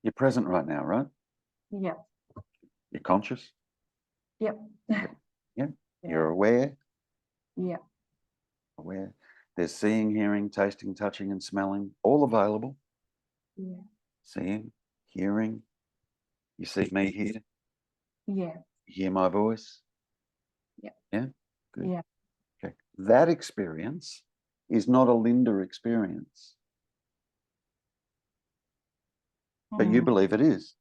You're present right now, right? Yeah. You're conscious? Yep. Yeah. You're aware? Yeah. Aware. There's seeing, hearing, tasting, touching, and smelling, all available. Yeah. Seeing, hearing. You see me here? Yeah. You hear my voice? Yeah. Yeah? Good. Yeah. Okay. That experience is not a Linda experience. But you believe it is.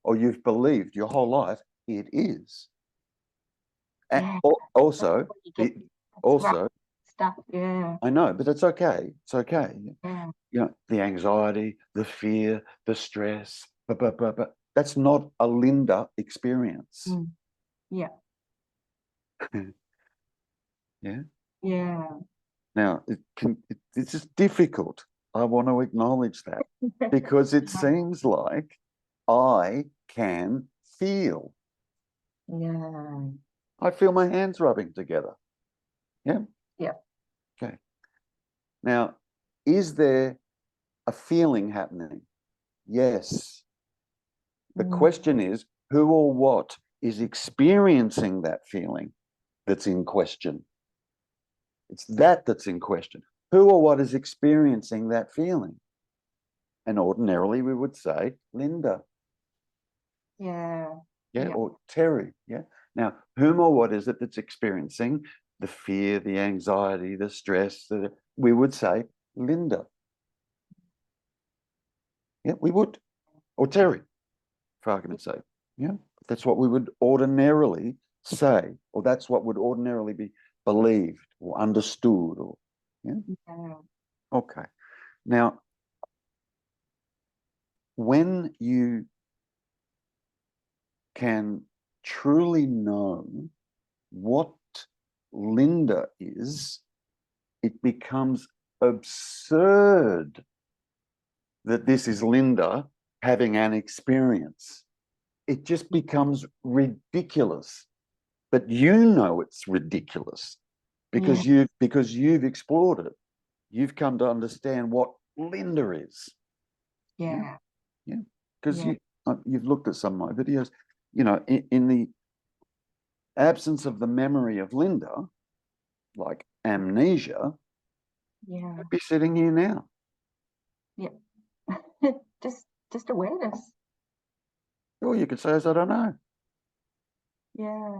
Or you've believed your whole life it is. And Yeah. also, Stuff. Yeah. I know, but it's okay. It's okay. Yeah. You know, the anxiety, the fear, the stress, but that's not a Linda experience. Yeah. Yeah. Yeah. Now, it's just difficult. I want to acknowledge that because it seems like I can feel. Yeah. I feel my hands rubbing together. Yeah. Yeah. Okay. Now, is there a feeling happening? Yes. The question is, who or what is experiencing that feeling that's in question? It's that's in question. Who or what is experiencing that feeling? And ordinarily we would say Linda. Yeah. Yeah. Or Terry. Yeah. Now, whom or what is it that's experiencing the fear, the anxiety, the stress? We would say Linda. Yeah, we would. Or Terry, for argument's sake. Yeah. That's what we would ordinarily say, or that's what would ordinarily be believed or understood. Or yeah. Okay. Now, when you can truly know what Linda is, it becomes absurd that this is Linda having an experience. It just becomes ridiculous. But you know it's ridiculous because you've explored it. You've come to understand what Linda is. Yeah. Yeah. Because you've looked at some of my videos. You know, in the absence of the memory of Linda, like amnesia, you'd be sitting here now. Yeah. just awareness. Or you could say, I don't know. Yeah.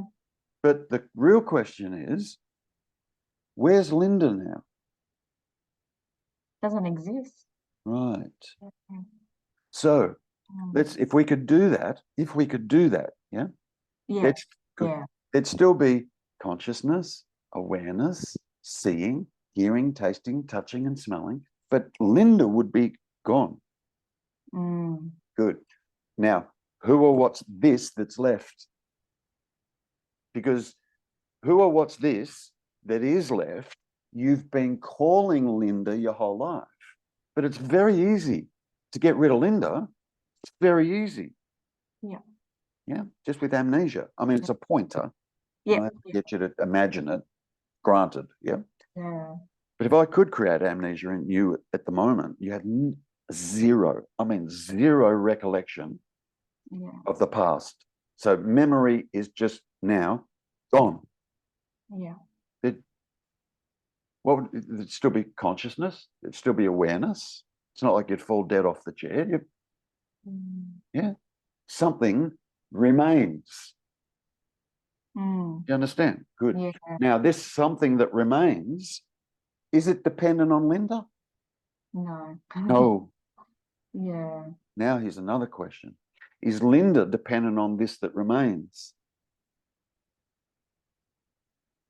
But the real question is, where's Linda now? Doesn't exist. Right. So if we could do that, yeah? Yeah. There'd still be consciousness, awareness, seeing, hearing, tasting, touching, and smelling, but Linda would be gone. Good. Now, who or what's this that's left? Because who or what's this that is left, you've been calling Linda your whole life. But it's very easy to get rid of Linda. It's very easy. Yeah. Yeah, just with amnesia. I mean, it's a pointer. Yeah. Right? Get you to imagine it. Granted. Yeah. Yeah. But if I could create amnesia in you at the moment, you had zero recollection of the past. So memory is just now gone. Yeah. What would it'd still be consciousness? It'd still be awareness. It's not like you'd fall dead off the chair. Yeah. Something remains. You understand? Good. Yeah. Now, this something that remains, is it dependent on Linda? No. No. Yeah. Now here's another question. Is Linda dependent on this that remains?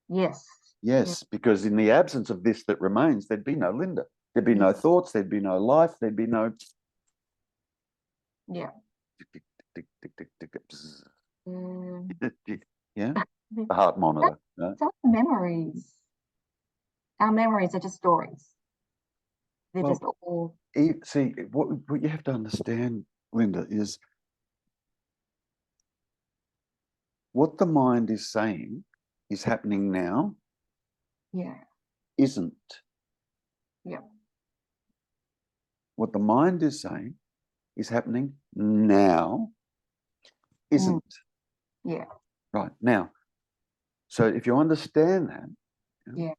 Yes. Yes, because in the absence of this that remains, there'd be no Linda. There'd be no thoughts, there'd be no life, there'd be no... Yeah. Yeah? The heart monitor. It's our memories. Our memories are just stories. They're just all... See, what you have to understand, Linda, is what the mind is saying is happening now. Yeah. Isn't. Yeah. What the mind is saying is happening now isn't. Yeah. Right. Now, so if you understand that, Yeah.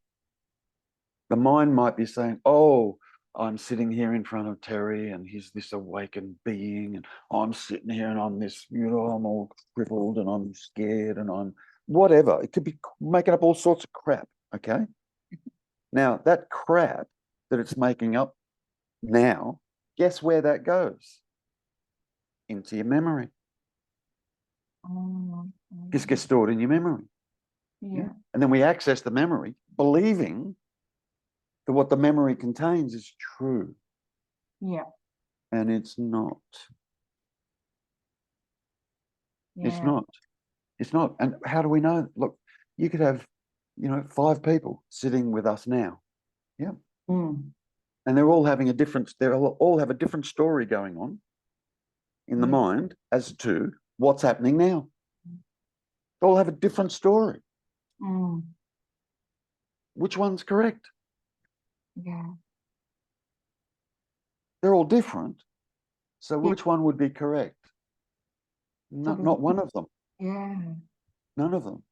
the mind might be saying, oh, I'm sitting here in front of Terry and he's this awakened being, and I'm sitting here and I'm this, I'm all crippled and I'm scared and I'm whatever. It could be making up all sorts of crap, okay? Now, that crap that it's making up now, guess where that goes? Into your memory. Just gets stored in your memory. Yeah. And then we access the memory, believing that what the memory contains is true. Yeah. And it's not. Yeah. It's not. It's not. And how do we know? Look, you could have, 5 people sitting with us now. Yeah. And they're all having they all have a different story going on in the mind as to what's happening now. They all have a different story. Which one's correct? Yeah. They're all different. So which one would be correct? Not one of them. Yeah. None of them.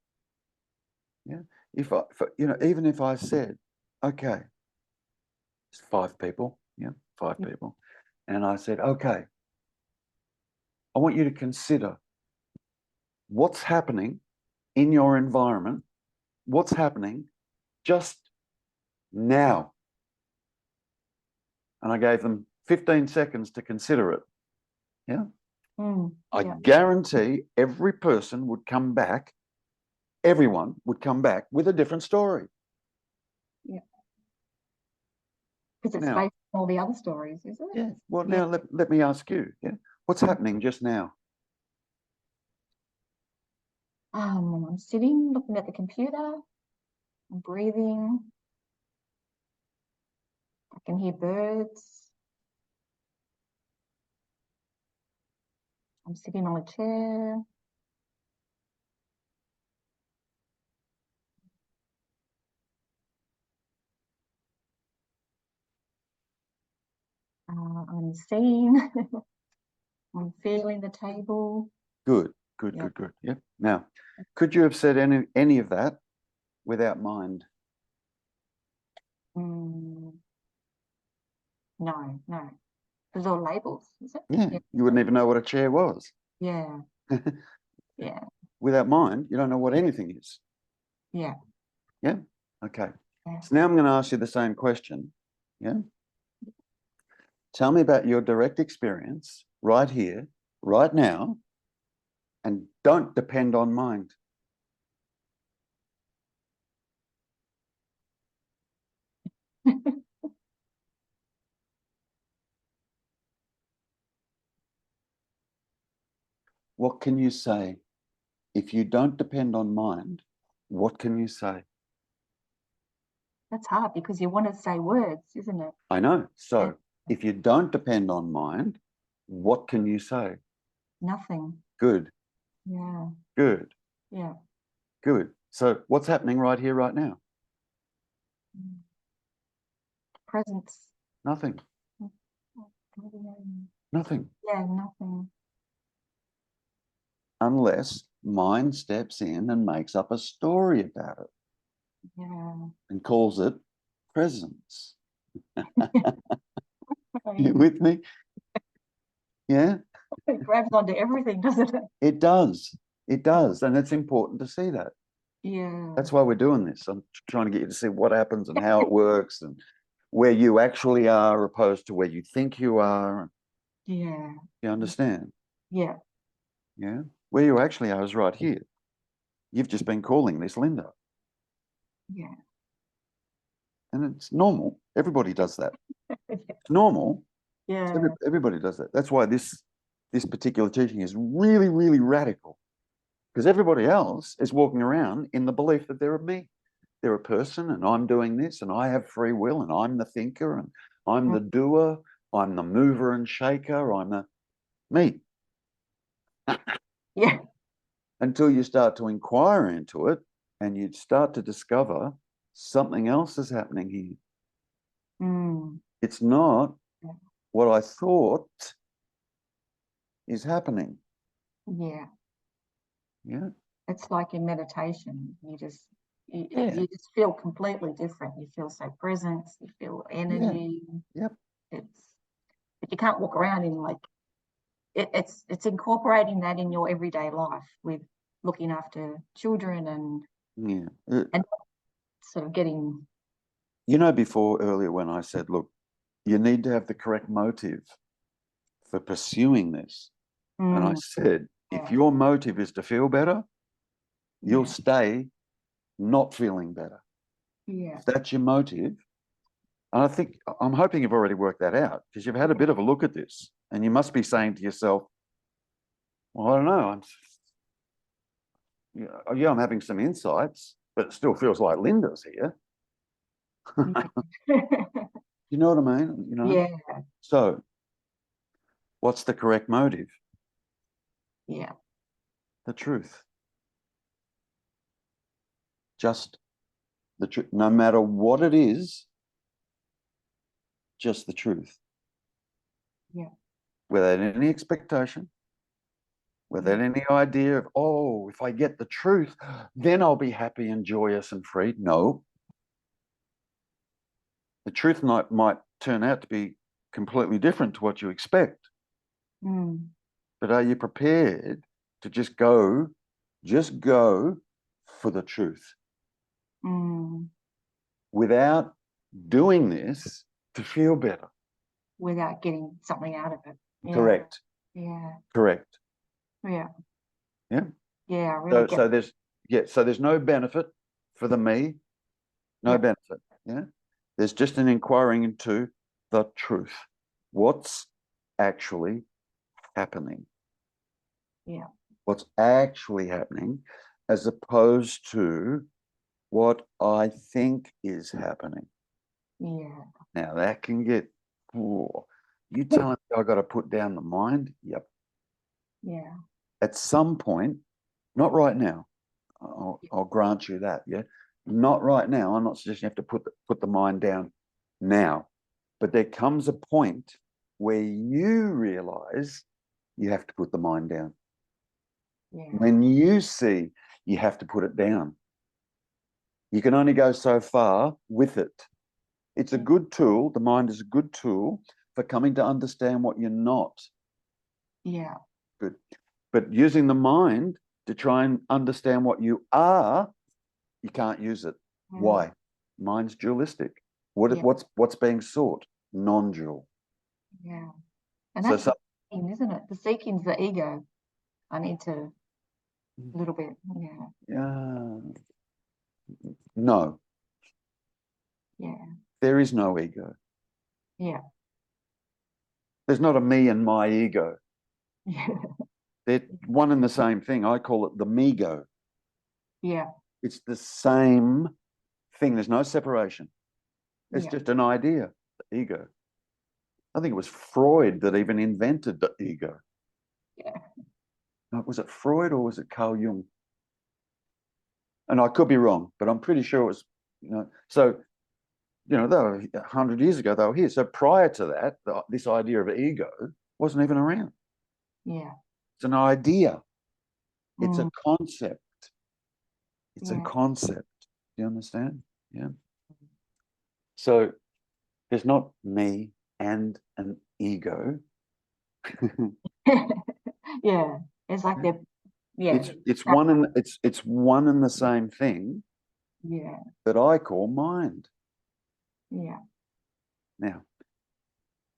Yeah. Even if I said, okay, it's 5 people. Yeah, 5 people. And I said, okay, I want you to consider what's happening in your environment, what's happening just now. And I gave them 15 seconds to consider it. Yeah. I guarantee every person would come back, everyone would come back with a different story. Yeah. Because it's based on all the other stories, isn't it? Yeah. Well, now let me ask you, what's happening just now? I'm sitting, looking at the computer, I'm breathing. I can hear birds. I'm sitting on a chair. I'm seeing. I'm feeling the table. Good. Yep. Now, could you have said any of that without mind? No. There's all labels, is it? Yeah. You wouldn't even know what a chair was. Yeah. Yeah. Without mind, you don't know what anything is. Yeah. Yeah. Okay. Yeah. So now I'm going to ask you the same question. Yeah. Tell me about your direct experience right here, right now, and don't depend on mind. What can you say? If you don't depend on mind, what can you say? That's hard because you want to say words, isn't it? I know. So if you don't depend on mind, what can you say? Nothing. Good. Yeah. Good. Yeah. Good. So what's happening right here, right now? Presence. Nothing. Nothing. Yeah, nothing. Unless mind steps in and makes up a story about it. Yeah. And calls it presence. You with me? Yeah? It grabs onto everything, doesn't it? It does. It does. And it's important to see that. Yeah. That's why we're doing this. I'm trying to get you to see what happens and how it works and where you actually are opposed to where you think you are. Yeah. You understand? Yeah. Yeah. Where you actually are is right here. You've just been calling this Linda. Yeah. And it's normal. Everybody does that. It's normal. Yeah. Everybody does that. That's why this particular teaching is really, really radical. Because everybody else is walking around in the belief that they're a me. They're a person and I'm doing this and I have free will and I'm the thinker and I'm the doer. I'm the mover and shaker. I'm the me. Yeah. Until you start to inquire into it and you start to discover something else is happening here. It's not what I thought is happening. Yeah. Yeah. It's like in meditation, you just feel completely different. You feel so present, you feel energy. Yep. But you can't walk around in like it's incorporating that in your everyday life with looking after children and sort of getting. Before earlier when I said, look, you need to have the correct motive for pursuing this. And I said, if your motive is to feel better, you'll stay not feeling better. Yeah. If that's your motive, and I'm hoping you've already worked that out, because you've had a bit of a look at this, and you must be saying to yourself, well, I don't know, I'm having some insights, but it still feels like Linda's here. You know what I mean? Yeah. So what's the correct motive? Yeah. The truth. Just the truth. No matter what it is, just the truth. Yeah. Without any expectation, without any idea of, oh, if I get the truth, then I'll be happy and joyous and free. No. The truth might turn out to be completely different to what you expect. But are you prepared to just go for the truth without doing this to feel better? Without getting something out of it. Yeah. Correct. Yeah. Correct. Yeah. Yeah. Yeah. I really so there's no benefit for the me, no benefit. Yeah. There's just an inquiring into the truth. What's actually happening? Yeah. What's actually happening, as opposed to what I think is happening. Yeah. Now that can get, you telling me I got to put down the mind? Yep. Yeah. At some point, not right now. I'll grant you that. Yeah. Not right now. I'm not suggesting you have to put the mind down now, but there comes a point where you realize you have to put the mind down. Yeah. When you see you have to put it down, you can only go so far with it. It's a good tool. The mind is a good tool for coming to understand what you're not. Yeah. Good. But using the mind to try and understand what you are, you can't use it. Why? Mind's dualistic. What's being sought? Non-dual. Yeah. And that's the seeking, isn't it? The seeking's the ego. I need to a little bit. Yeah. No. Yeah. There is no ego. Yeah. There's not a me and my ego. Yeah. They're one and the same thing. I call it the me-go. Yeah. It's the same thing. There's no separation. It's just an idea, the ego. I think it was Freud that even invented the ego. Yeah. Was it Freud or was it Carl Jung? And I could be wrong, but I'm pretty sure it was, so, they were 100 years ago, they were here. So prior to that, this idea of ego wasn't even around. Yeah. It's an idea. It's a concept. It's a concept. Do you understand? Yeah. So there's not me and an ego. Yeah. It's like they're It's one and the same thing. Yeah. That I call mind. Yeah. Now,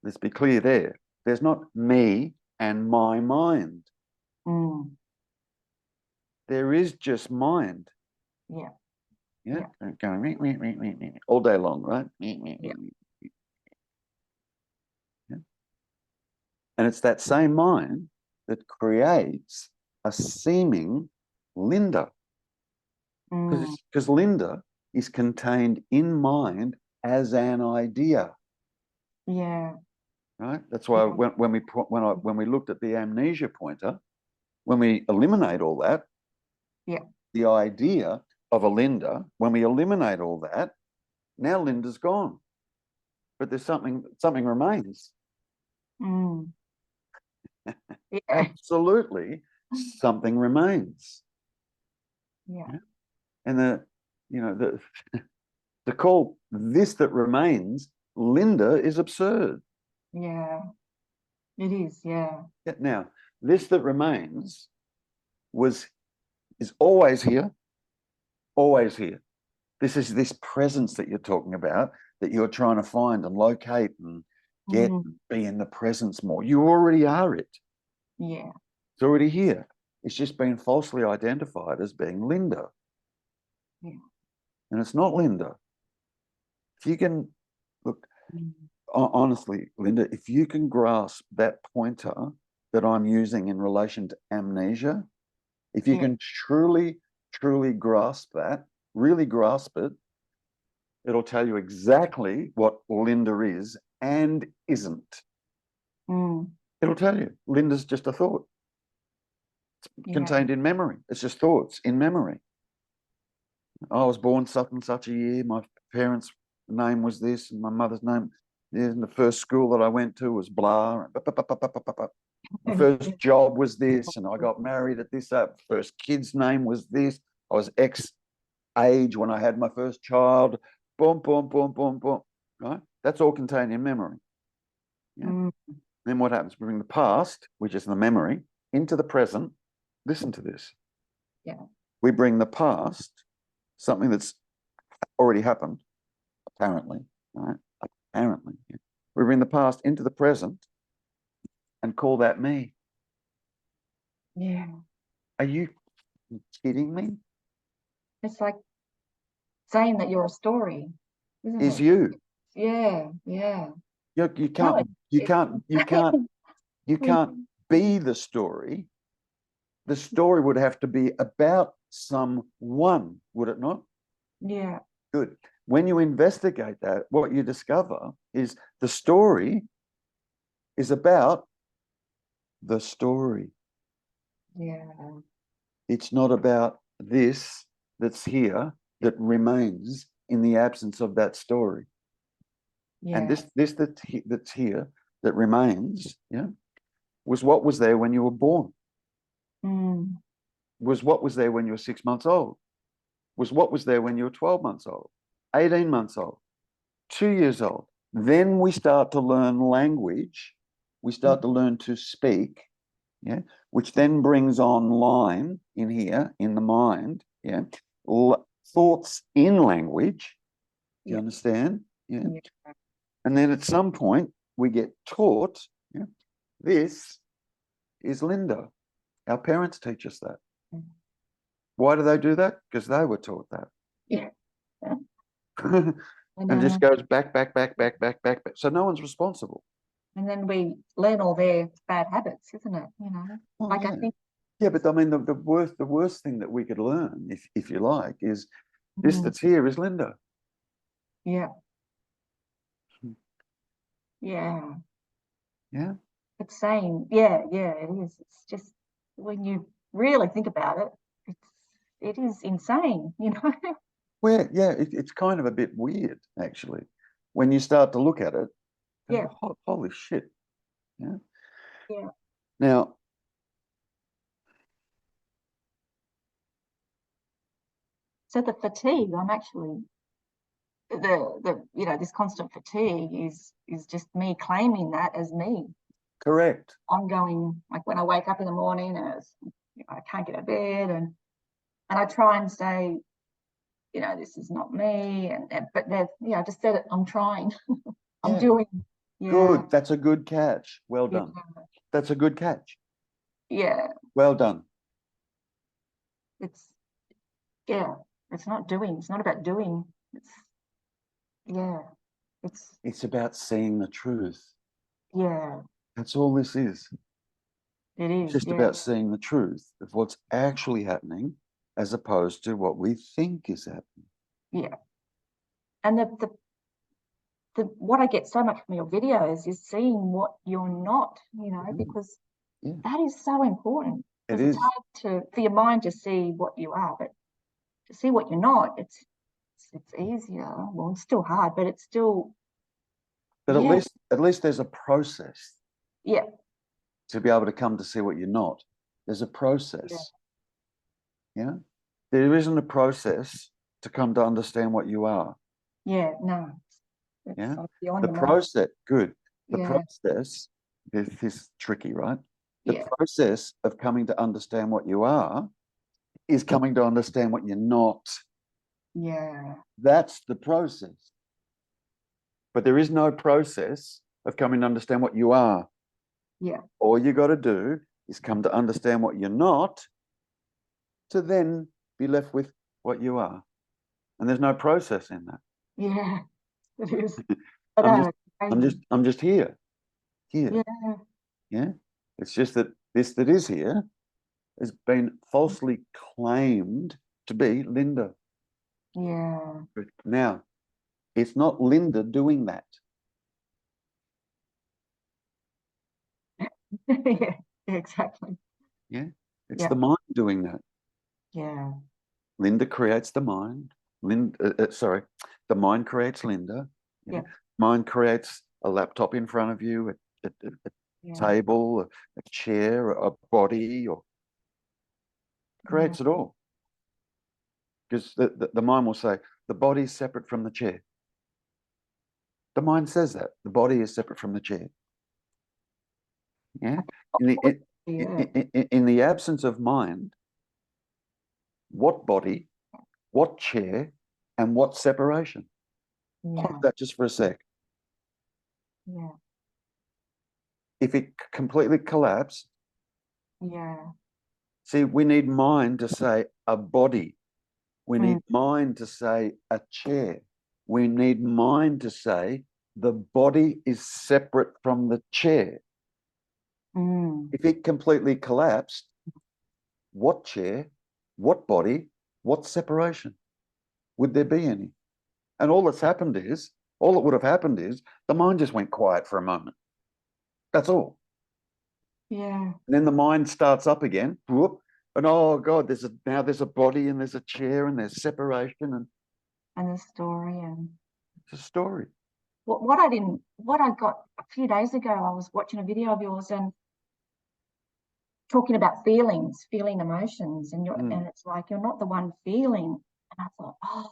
let's be clear there. There's not me and my mind. There is just mind. Yeah. Yeah. Going all day long, right? Yeah. And it's that same mind that creates a seeming Linda. Because Linda is contained in mind as an idea. Yeah. Right. That's why when we looked at the amnesia pointer, when we eliminate all that, the idea of a Linda, when we eliminate all that, now Linda's gone, but there's something remains. Yeah. absolutely something remains. Yeah. And to call this that remains Linda is absurd. Yeah. It is. Yeah. Now, this that remains is always here, always here. This is this presence that you're talking about, that you're trying to find and locate and get, be in the presence more. You already are it. Yeah. It's already here. It's just been falsely identified as being Linda. Yeah. And it's not Linda. If you can, look, honestly, Linda, if you can grasp that pointer that I'm using in relation to amnesia, if you can truly, truly grasp that, really grasp it, it'll tell you exactly what Linda is and isn't. It'll tell you. Linda's just a thought. It's contained in memory. It's just thoughts in memory. I was born such and such a year. My parents' name was this, and my mother's name. And the first school that I went to was blah. My first job was this, and I got married at this. First kid's name was this. I was X age when I had my first child. Boom, boom, boom, boom, boom. Right? That's all contained in memory. Yeah. Then what happens? We bring the past, which is the memory, into the present. Listen to this. Yeah. We bring the past, something that's already happened, apparently, right? Apparently. Yeah. We bring the past into the present and call that me. Yeah. Are you kidding me? It's like saying that you're a story, isn't Is it? you. Yeah. Yeah. You can't be the story. The story would have to be about someone, would it not? Yeah. Good. When you investigate that, what you discover is the story is about the story. Yeah. It's not about this that's here that remains in the absence of that story. Yeah. And this that's here that remains, yeah, was what was there when you were born. Was what was there when you were 6 months old. Was what was there when you were 12 months old, 18 months old, 2 years old. Then we start to learn language. We start to learn to speak, yeah, which then brings online in here, in the mind, yeah, thoughts in language. Do you understand? Yeah. And then at some point we get taught, yeah, this is Linda. Our parents teach us that. Why do they do that? Because they were taught that. Yeah. And just goes back. So no one's responsible. And then we learn all their bad habits, isn't it? You know, I think. Yeah, but I mean, the worst thing that we could learn, if you like, is this that's here is Linda. Yeah. Yeah. Yeah. It's saying, yeah, it is. It's just when you really think about it, it is insane, you know. Well, yeah, it's kind of a bit weird, actually, when you start to look at it. Yeah. Holy shit. Yeah. Yeah. Now, so the fatigue, I'm actually this constant fatigue is just me claiming that as me. Correct. Ongoing, like when I wake up in the morning and I can't get out of bed, and I try and say, this is not me, but I just said it. I'm trying. I'm doing. Yeah. Good. That's a good catch. Well done. Yeah. That's a good catch. Yeah. Well done. It's not doing. It's not about doing. It's about seeing the truth. Yeah. That's all this is. It is. It's just about seeing the truth of what's actually happening as opposed to what we think is happening. Yeah. And the what I get so much from your videos is seeing what you're not, because that is so important. It is. It's hard for your mind to see what you are, but to see what you're not, it's easier. Well, it's still hard, but it's still. But at least there's a process. Yeah. to be able to come to see what you're not. There's a process. Yeah. There isn't a process to come to understand what you are. Yeah, no. Yeah. Beyond The process, good. The Yeah. process, this is tricky, right? The Yeah. process of coming to understand what you are is coming to understand what you're not. Yeah. That's the process. But there is no process of coming to understand what you are. Yeah. All you got to do is come to understand what you're not, to then be left with what you are. And there's no process in that. Yeah, it is. I'm just here. Yeah. Yeah. It's just that this that is here has been falsely claimed to be Linda. Yeah. Now, it's not Linda doing that. Yeah, exactly. Yeah. It's the mind doing that. Yeah. Linda creates the mind. The mind creates Linda. Yeah. Mind creates a laptop in front of you, a table, a chair, a body, or creates it all. Because the mind will say, the body is separate from the chair. The mind says that. The body is separate from the chair. Yeah. In the absence of mind, what body, what chair, and what separation? Ponder that just for a sec. Yeah. If it completely collapsed, see, we need mind to say a body. We need mind to say a chair. We need mind to say the body is separate from the chair. If it completely collapsed, what chair, what body, what separation? Would there be any? And all that would have happened is the mind just went quiet for a moment. That's all. Yeah. And then the mind starts up again. Whoop, and oh God, there's a body and there's a chair and there's separation and a story and it's a story. What I got a few days ago, I was watching a video of yours and talking about feeling emotions, and and it's like you're not the one feeling. And I thought, oh,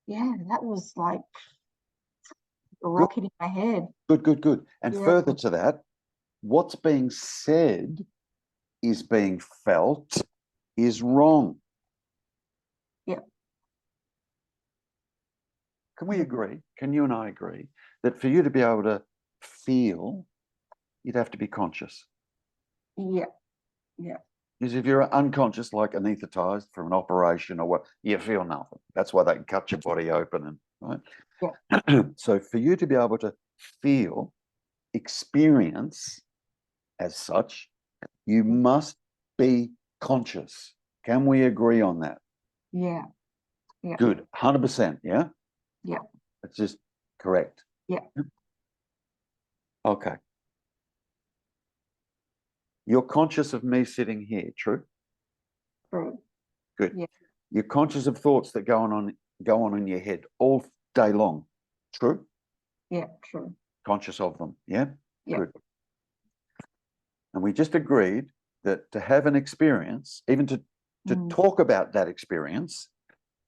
yeah, that was like a rocket in my head. Good. And further to that, what's being said is being felt is wrong. Yeah. Can we agree? Can you and I agree that for you to be able to feel, you'd have to be conscious? Yeah. Yeah. Because if you're unconscious, like anaesthetized from an operation or what, you feel nothing. That's why they can cut your body open, and right. Yeah. So for you to be able to feel, experience as such, you must be conscious. Can we agree on that? Yeah. Yeah. Good. 100%. Yeah. Yeah. That's just correct. Yeah. Okay. You're conscious of me sitting here, true? True. Good. Yeah. You're conscious of thoughts that go on in your head all day long, true? Yeah, true. Conscious of them, yeah? Yeah. Good. And we just agreed that to have an experience, even to talk about that experience,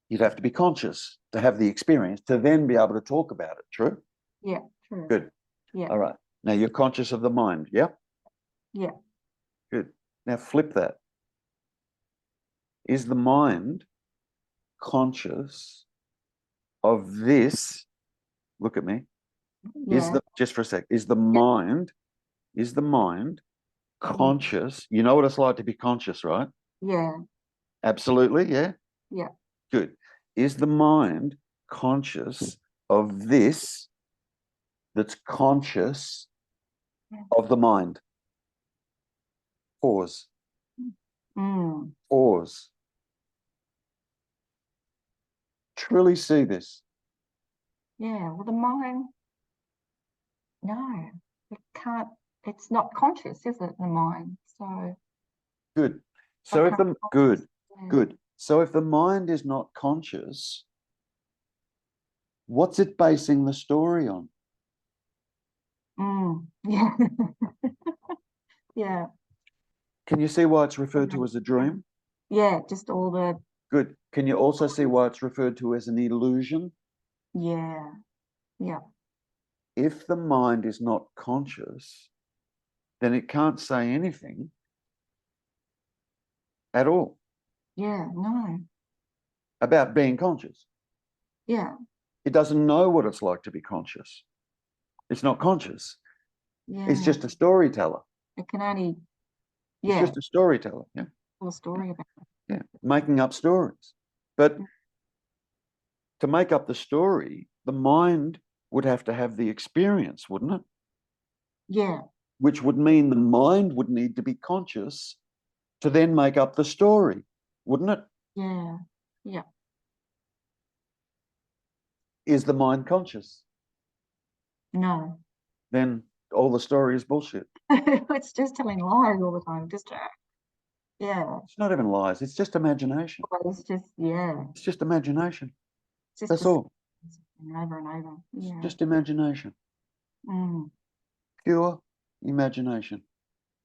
you'd have to be conscious to have the experience, to then be able to talk about it, true? Yeah, true. Good. Yeah. All right. Now you're conscious of the mind, yeah? Yeah. Good. Now flip that. Is the mind conscious of this? Look at me. Yeah. Just for a sec, is the mind conscious? You know what it's like to be conscious, right? Yeah. Absolutely, yeah? Yeah. Good. Is the mind conscious of this that's conscious of the mind? Pause. Pause. Truly see this. Yeah. Well, the mind, no, it can't, it's not conscious, is it, the mind? So good. So if the good. Yeah. So if the mind is not conscious, what's it basing the story on? Yeah. Yeah. Can you see why it's referred to as a dream? Yeah, just all the... Good. Can you also see why it's referred to as an illusion? Yeah. Yeah. If the mind is not conscious, then it can't say anything at all. Yeah, no. About being conscious. Yeah. It doesn't know what it's like to be conscious. It's not conscious. Yeah. It's just a storyteller. It can only... It's just a storyteller. Yeah. A story about it. Yeah. Making up stories. But to make up the story, the mind would have to have the experience, wouldn't it? Yeah. Which would mean the mind would need to be conscious to then make up the story, wouldn't it? Yeah. Yeah. Is the mind conscious? No. Then all the story is bullshit. It's just telling lies all the time. Just yeah. It's not even lies. It's just imagination. It's just, yeah. It's just imagination. It's just That's all. over and over. Yeah. It's just imagination. Pure imagination.